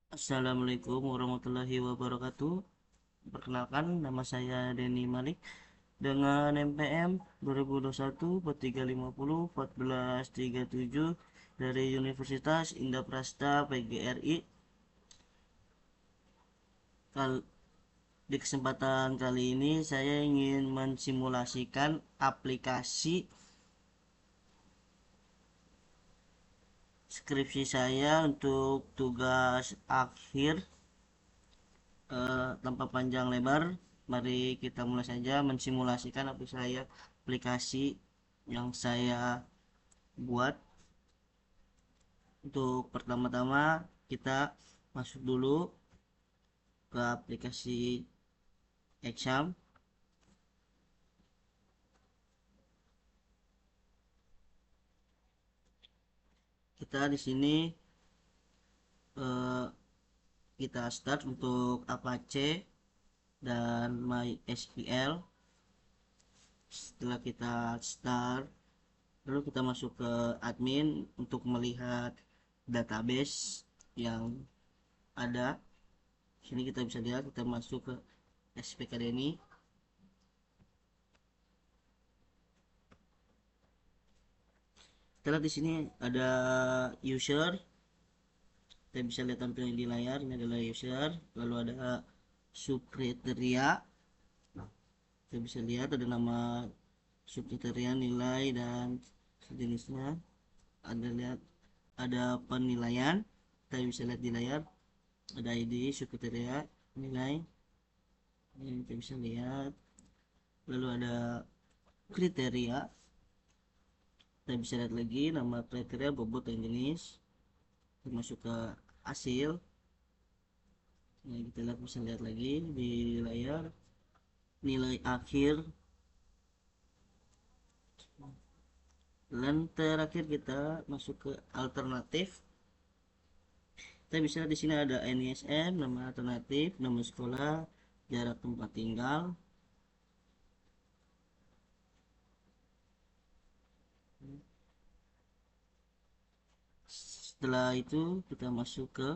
Assalamualaikum warahmatullahi wabarakatuh. Perkenalkan, nama saya Denny Malik dengan NPM 2021 4350 1437 dari Universitas Indah Prasta PGRI. Di kesempatan kali ini saya ingin mensimulasikan aplikasi skripsi saya untuk tugas akhir. Tanpa panjang lebar, mari kita mulai saja mensimulasikan aplikasi yang saya buat. Untuk pertama-tama kita masuk dulu ke aplikasi exam. Kita di sini eh, kita start untuk Apache dan MySQL. Setelah kita start, lalu kita masuk ke admin untuk melihat database yang ada. Sini kita bisa lihat, kita masuk ke SPKD ini. Kita lihat di sini ada user. Kita bisa lihat tampilan di layar. Ini adalah user. Lalu ada subkriteria. Kita bisa lihat ada nama subkriteria, nilai dan sejenisnya. Ada penilaian. Kita bisa lihat di layar. Ada ID, subkriteria, nilai. Ini kita bisa lihat. Lalu ada kriteria. Kita bisa lihat lagi nama kriteria, bobot dan jenis. Kita masuk ke hasil. Nah, kita bisa lihat lagi di layar nilai akhir. Dan terakhir kita masuk ke alternatif. Kita bisa lihat di sini ada NISM, nama alternatif, nama sekolah, jarak tempat tinggal. Setelah itu kita masuk ke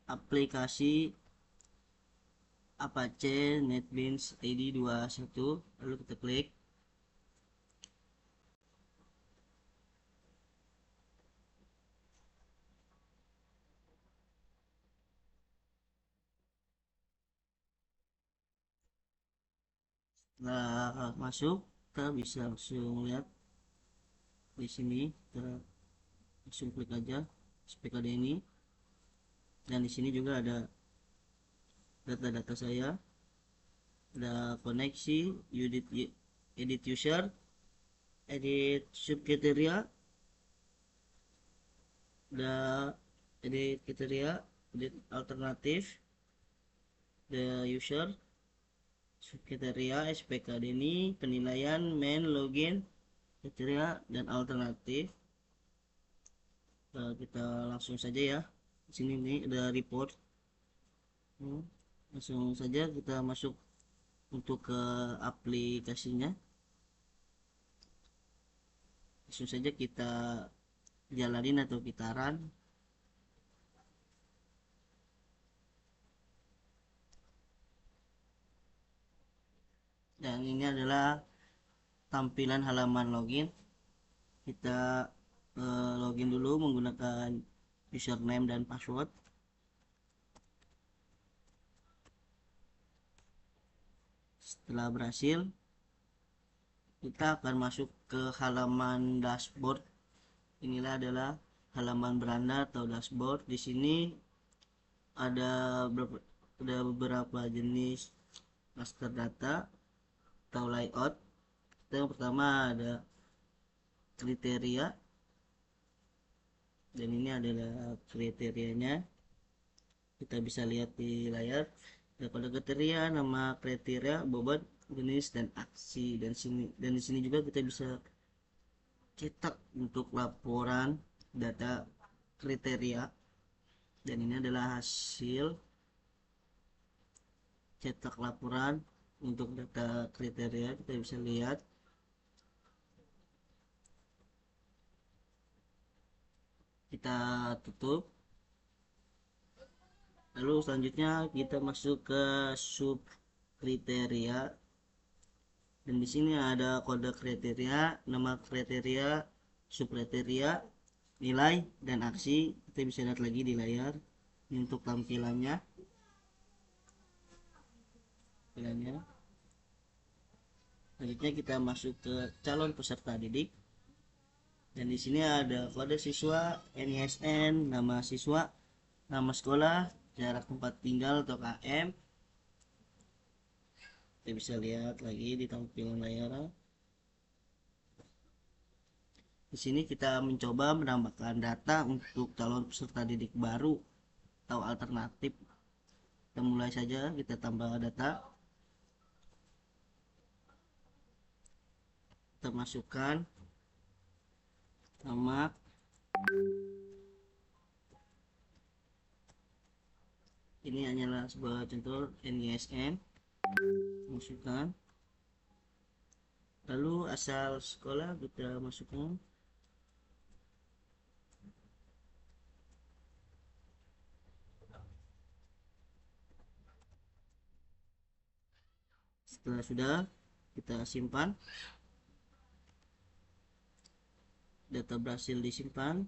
aplikasi Apache NetBeans ID 21. Lalu kita klik. Setelah masuk, kita bisa langsung lihat di sini. Kita langsung klik aja SPKD ini. Dan di sini juga ada data-data saya, ada koneksi, edit user, edit subkriteria, ada edit kriteria, edit alternatif, the user, subkriteria, SPKD ini, penilaian, main, login, kriteria dan alternatif. Kita langsung saja ya. Di sini nih ada report. Langsung saja kita masuk untuk ke aplikasinya. Langsung saja kita jalanin atau kita run. Dan ini adalah tampilan halaman login. Kita login dulu menggunakan username dan password. Setelah berhasil, kita akan masuk ke halaman dashboard. Inilah adalah halaman beranda atau dashboard. Di sini ada beberapa jenis master data atau layout. Yang pertama ada kriteria, dan ini adalah kriterianya. Kita bisa lihat di layar. Pada kriteria, nama kriteria, bobot, jenis dan aksi. Dan di sini juga kita bisa cetak untuk laporan data kriteria. Dan ini adalah hasil cetak laporan untuk data kriteria. Kita bisa lihat. Kita tutup. Lalu selanjutnya kita masuk ke sub kriteria, dan di sini ada kode kriteria, nama kriteria, sub kriteria, nilai, dan aksi. Kita bisa lihat lagi di layar. Ini untuk tampilannya. Selanjutnya kita masuk ke calon peserta didik, dan di sini ada kode siswa, NISN, nama siswa, nama sekolah, jarak tempat tinggal atau KM. Kita bisa lihat lagi di tampilan layar. Di sini kita mencoba menambahkan data untuk calon peserta didik baru atau alternatif. Kita mulai saja, kita tambah data. Kita masukkan nama, ini hanyalah sebuah contoh NISN, masukkan. Lalu asal sekolah kita masukkan. Setelah sudah, kita simpan. Data berhasil disimpan.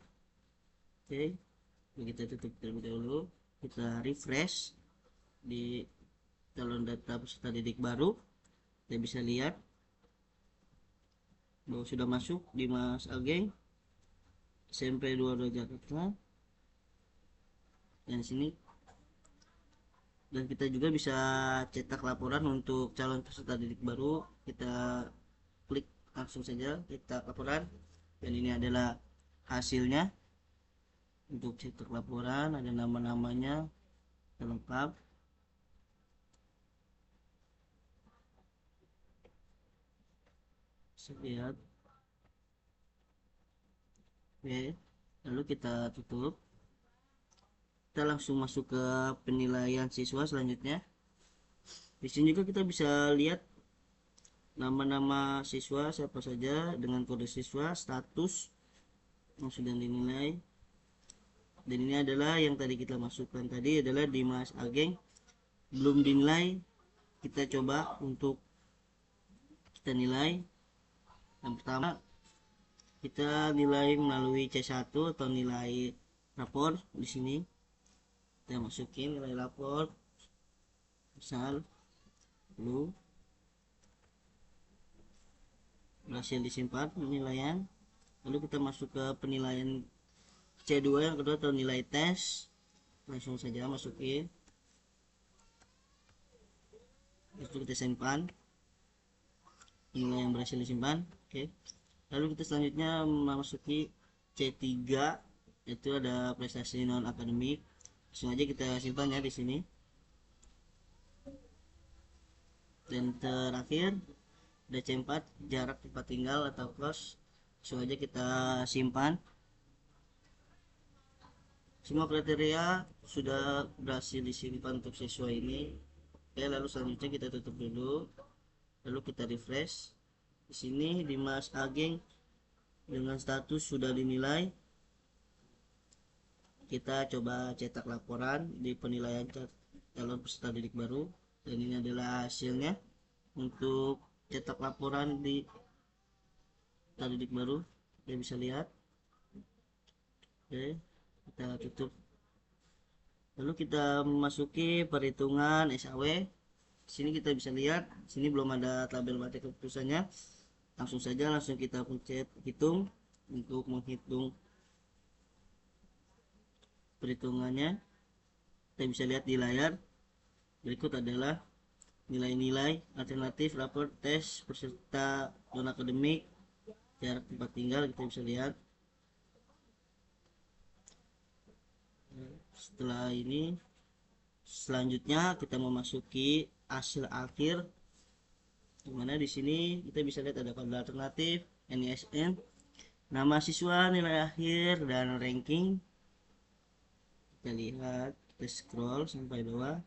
Oke, kita tutup terlebih dahulu. Kita refresh di calon data peserta didik baru. Kita bisa lihat bahwa sudah masuk di Mas Ageng, SMP 22 Jakarta. Dan sini, dan kita juga bisa cetak laporan untuk calon peserta didik baru. Kita klik langsung saja cetak laporan, dan ini adalah hasilnya. Untuk cetak laporan ada nama-namanya lengkap. Bisa lihat. Oke, lalu kita tutup. Kita langsung masuk ke penilaian siswa selanjutnya. Di sini juga kita bisa lihat nama-nama siswa siapa saja dengan kode siswa, status yang sudah dinilai. Dan ini adalah yang tadi kita masukkan tadi adalah Dimas Ageng, belum dinilai. Kita coba untuk kita nilai. Yang pertama, kita nilai melalui C1 atau nilai rapor. Di sini kita masukin nilai rapor, misal lalu berhasil disimpan penilaian. Lalu kita masuk ke penilaian C2 yang kedua atau nilai tes, langsung saja masukin, itu kita simpan nilai yang berhasil disimpan. Oke, lalu kita selanjutnya memasuki C3, itu ada prestasi non akademik. Langsung aja kita simpan ya di sini. Dan terakhir ada C4, jarak tempat tinggal atau kos. Langsung aja kita simpan. Semua kriteria sudah berhasil disimpan untuk siswa ini. Oke, lalu selanjutnya kita tutup dulu. Lalu kita refresh. Di sini Dimas Ageng dengan status sudah dinilai. Kita coba cetak laporan di penilaian calon peserta didik baru, dan ini adalah hasilnya untuk cetak laporan di peserta didik baru. Kita bisa lihat. Oke, kita tutup. Lalu kita memasuki perhitungan SAW. Sini kita bisa lihat, sini belum ada tabel batik keputusannya. Langsung kita pencet hitung untuk menghitung perhitungannya. Kita bisa lihat di layar. Berikut adalah nilai-nilai alternatif rapor tes peserta non akademik, jarak tempat tinggal. Kita bisa lihat. Setelah ini, selanjutnya kita memasuki hasil akhir, dimana di sini kita bisa lihat ada kode alternatif, NISN, nama siswa, nilai akhir, dan ranking. Kita lihat, kita scroll sampai bawah.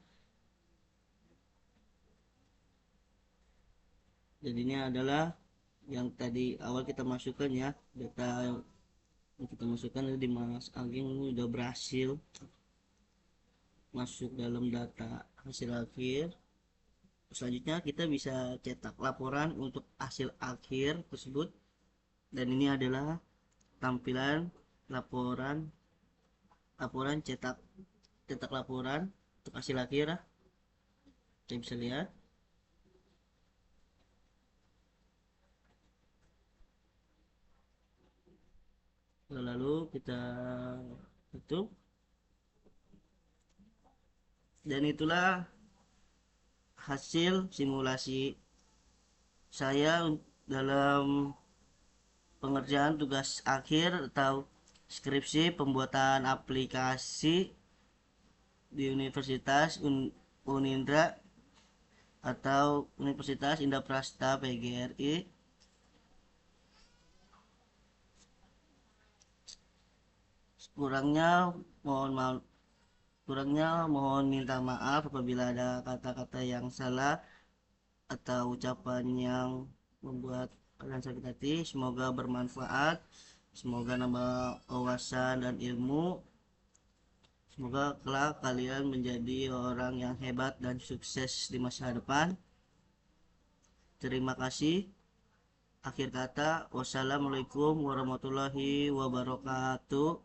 Dan ini adalah yang tadi awal kita masukkan ya, data yang kita masukkan di Mas Ageng ini udah berhasil masuk dalam data hasil akhir. Selanjutnya kita bisa cetak laporan untuk hasil akhir tersebut, dan ini adalah tampilan laporan laporan cetak laporan untuk hasil akhir. Kita bisa lihat. Lalu kita tutup, dan itulah hasil simulasi saya dalam pengerjaan tugas akhir atau skripsi pembuatan aplikasi di Universitas Unindra atau Universitas Indah-Prasta PGRI. Kurangnya mohon minta maaf apabila ada kata-kata yang salah atau ucapan yang membuat kalian sakit hati. Semoga bermanfaat, semoga nambah wawasan dan ilmu, semoga kelak kalian menjadi orang yang hebat dan sukses di masa depan. Terima kasih. Akhir kata, wassalamualaikum warahmatullahi wabarakatuh.